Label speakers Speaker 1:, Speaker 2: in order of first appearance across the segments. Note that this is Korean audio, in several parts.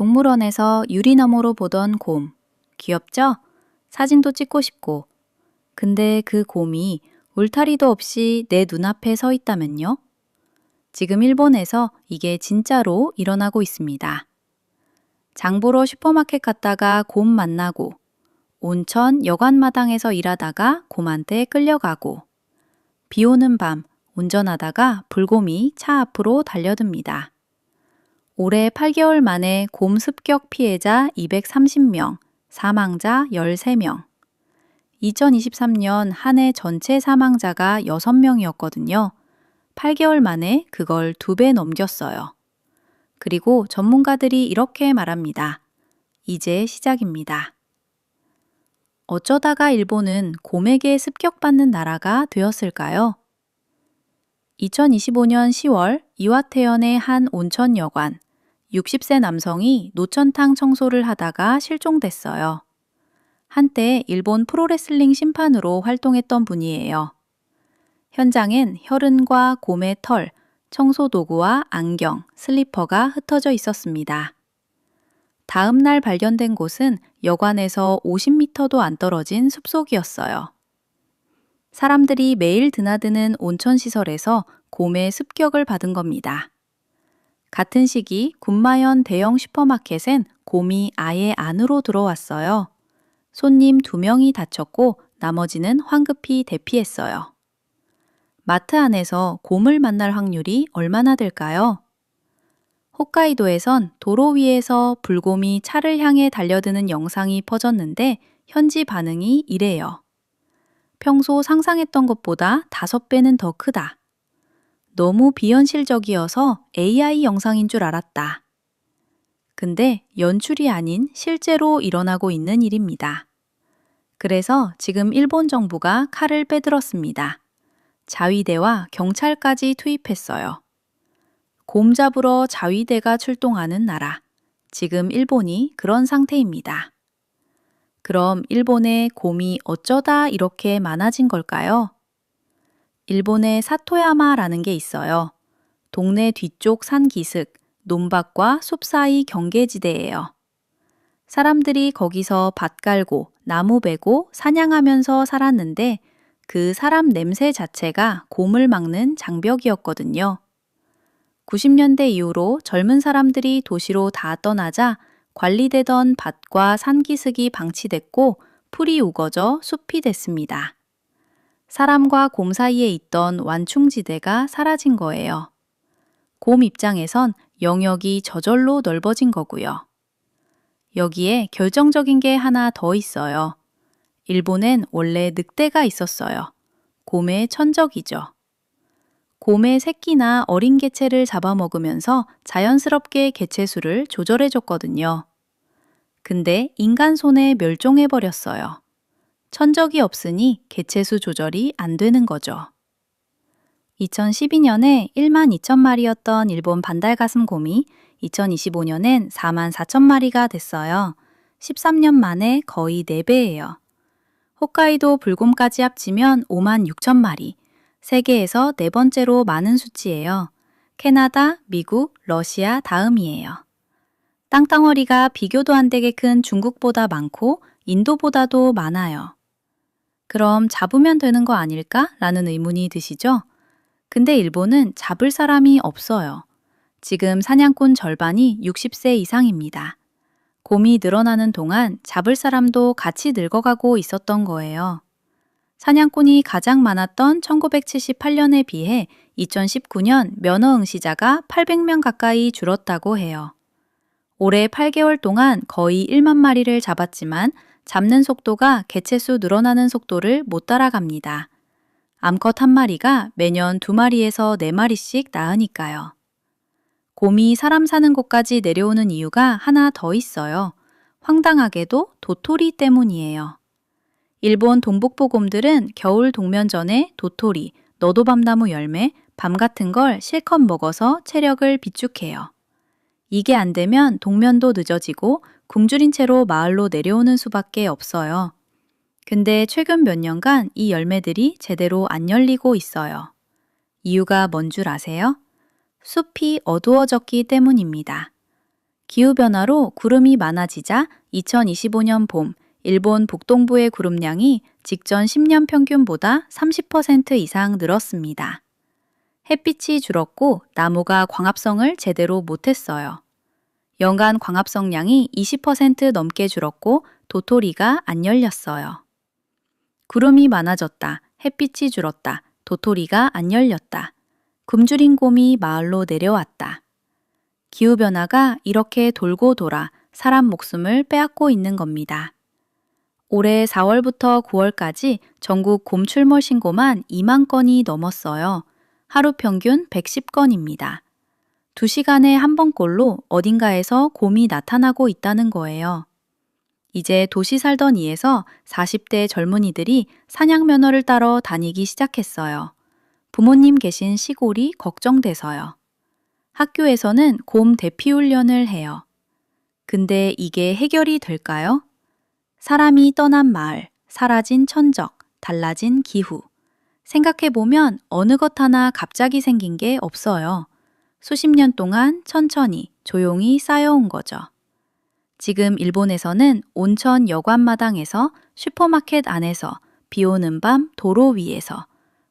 Speaker 1: 동물원에서 유리너머로 보던 곰. 귀엽죠? 사진도 찍고 싶고. 근데 그 곰이 울타리도 없이 내 눈앞에 서 있다면요? 지금 일본에서 이게 진짜로 일어나고 있습니다. 장 보러 슈퍼마켓 갔다가 곰 만나고, 온천 여관마당에서 일하다가 곰한테 끌려가고, 비 오는 밤 운전하다가 불곰이 차 앞으로 달려듭니다. 올해 8개월 만에 곰 습격 피해자 230명, 사망자 13명. 2023년 한 해 전체 사망자가 6명이었거든요. 8개월 만에 그걸 2배 넘겼어요. 그리고 전문가들이 이렇게 말합니다. 이제 시작입니다. 어쩌다가 일본은 곰에게 습격받는 나라가 되었을까요? 2025년 10월 이와테현의 한 온천 여관, 60세 남성이 노천탕 청소를 하다가 실종됐어요. 한때 일본 프로레슬링 심판으로 활동했던 분이에요. 현장엔 혈흔과 곰의 털, 청소도구와 안경, 슬리퍼가 흩어져 있었습니다. 다음 날 발견된 곳은 여관에서 50m도 안 떨어진 숲속이었어요. 사람들이 매일 드나드는 온천시설에서 곰의 습격을 받은 겁니다. 같은 시기 군마현 대형 슈퍼마켓엔 곰이 아예 안으로 들어왔어요. 손님 2명이 다쳤고 나머지는 황급히 대피했어요. 마트 안에서 곰을 만날 확률이 얼마나 될까요? 홋카이도에선 도로 위에서 불곰이 차를 향해 달려드는 영상이 퍼졌는데 현지 반응이 이래요. 평소 상상했던 것보다 5배는 더 크다. 너무 비현실적이어서 AI 영상인 줄 알았다. 근데 연출이 아닌 실제로 일어나고 있는 일입니다. 그래서 지금 일본 정부가 칼을 빼들었습니다. 자위대와 경찰까지 투입했어요. 곰 잡으러 자위대가 출동하는 나라. 지금 일본이 그런 상태입니다. 그럼 일본의 곰이 어쩌다 이렇게 많아진 걸까요? 일본의 사토야마라는 게 있어요. 동네 뒤쪽 산 기슭, 논밭과 숲 사이 경계지대예요. 사람들이 거기서 밭 갈고 나무 베고 사냥하면서 살았는데 그 사람 냄새 자체가 곰을 막는 장벽이었거든요. 90년대 이후로 젊은 사람들이 도시로 다 떠나자 관리되던 밭과 산기슭이 방치됐고 풀이 우거져 숲이 됐습니다. 사람과 곰 사이에 있던 완충지대가 사라진 거예요. 곰 입장에선 영역이 저절로 넓어진 거고요. 여기에 결정적인 게 하나 더 있어요. 일본엔 원래 늑대가 있었어요. 곰의 천적이죠. 곰의 새끼나 어린 개체를 잡아먹으면서 자연스럽게 개체수를 조절해줬거든요. 근데 인간 손에 멸종해버렸어요. 천적이 없으니 개체수 조절이 안 되는 거죠. 2012년에 1만 2천 마리였던 일본 반달가슴곰이 2025년엔 4만 4천 마리가 됐어요. 13년 만에 거의 4배예요. 홋카이도 불곰까지 합치면 5만 6천 마리. 세계에서 4번째로 많은 수치예요. 캐나다, 미국, 러시아 다음이에요. 땅덩어리가 비교도 안 되게 큰 중국보다 많고 인도보다도 많아요. 그럼 잡으면 되는 거 아닐까? 라는 의문이 드시죠? 근데 일본은 잡을 사람이 없어요. 지금 사냥꾼 절반이 60세 이상입니다. 곰이 늘어나는 동안 잡을 사람도 같이 늙어가고 있었던 거예요. 사냥꾼이 가장 많았던 1978년에 비해 2019년 면허 응시자가 800명 가까이 줄었다고 해요. 올해 8개월 동안 거의 1만 마리를 잡았지만 잡는 속도가 개체수 늘어나는 속도를 못 따라갑니다. 암컷 한 마리가 매년 2마리에서 4마리씩 낳으니까요. 곰이 사람 사는 곳까지 내려오는 이유가 하나 더 있어요. 황당하게도 도토리 때문이에요. 일본 동북부곰들은 겨울 동면 전에 도토리, 너도밤나무 열매, 밤 같은 걸 실컷 먹어서 체력을 비축해요. 이게 안 되면 동면도 늦어지고 굶주린 채로 마을로 내려오는 수밖에 없어요. 근데 최근 몇 년간 이 열매들이 제대로 안 열리고 있어요. 이유가 뭔 줄 아세요? 숲이 어두워졌기 때문입니다. 기후변화로 구름이 많아지자 2025년 봄, 일본 북동부의 구름량이 직전 10년 평균보다 30% 이상 늘었습니다. 햇빛이 줄었고 나무가 광합성을 제대로 못했어요. 연간 광합성량이 20% 넘게 줄었고 도토리가 안 열렸어요. 구름이 많아졌다. 햇빛이 줄었다. 도토리가 안 열렸다. 굶주린 곰이 마을로 내려왔다. 기후변화가 이렇게 돌고 돌아 사람 목숨을 빼앗고 있는 겁니다. 올해 4월부터 9월까지 전국 곰 출몰 신고만 2만 건이 넘었어요. 하루 평균 110건입니다. 2시간에 한 번꼴로 어딘가에서 곰이 나타나고 있다는 거예요. 이제 도시 살던 이에서 40대 젊은이들이 사냥 면허를 따러 다니기 시작했어요. 부모님 계신 시골이 걱정돼서요. 학교에서는 곰 대피 훈련을 해요. 근데 이게 해결이 될까요? 사람이 떠난 마을, 사라진 천적, 달라진 기후. 생각해보면 어느 것 하나 갑자기 생긴 게 없어요. 수십 년 동안 천천히, 조용히 쌓여온 거죠. 지금 일본에서는 온천 여관마당에서 슈퍼마켓 안에서 비 오는 밤 도로 위에서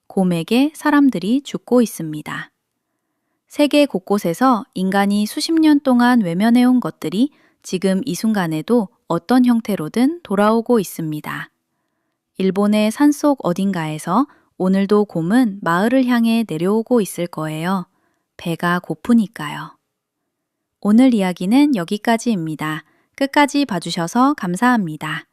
Speaker 1: 곰에게 사람들이 죽고 있습니다. 세계 곳곳에서 인간이 수십 년 동안 외면해온 것들이 지금 이 순간에도 어떤 형태로든 돌아오고 있습니다. 일본의 산속 어딘가에서 오늘도 곰은 마을을 향해 내려오고 있을 거예요. 배가 고프니까요. 오늘 이야기는 여기까지입니다. 끝까지 봐주셔서 감사합니다.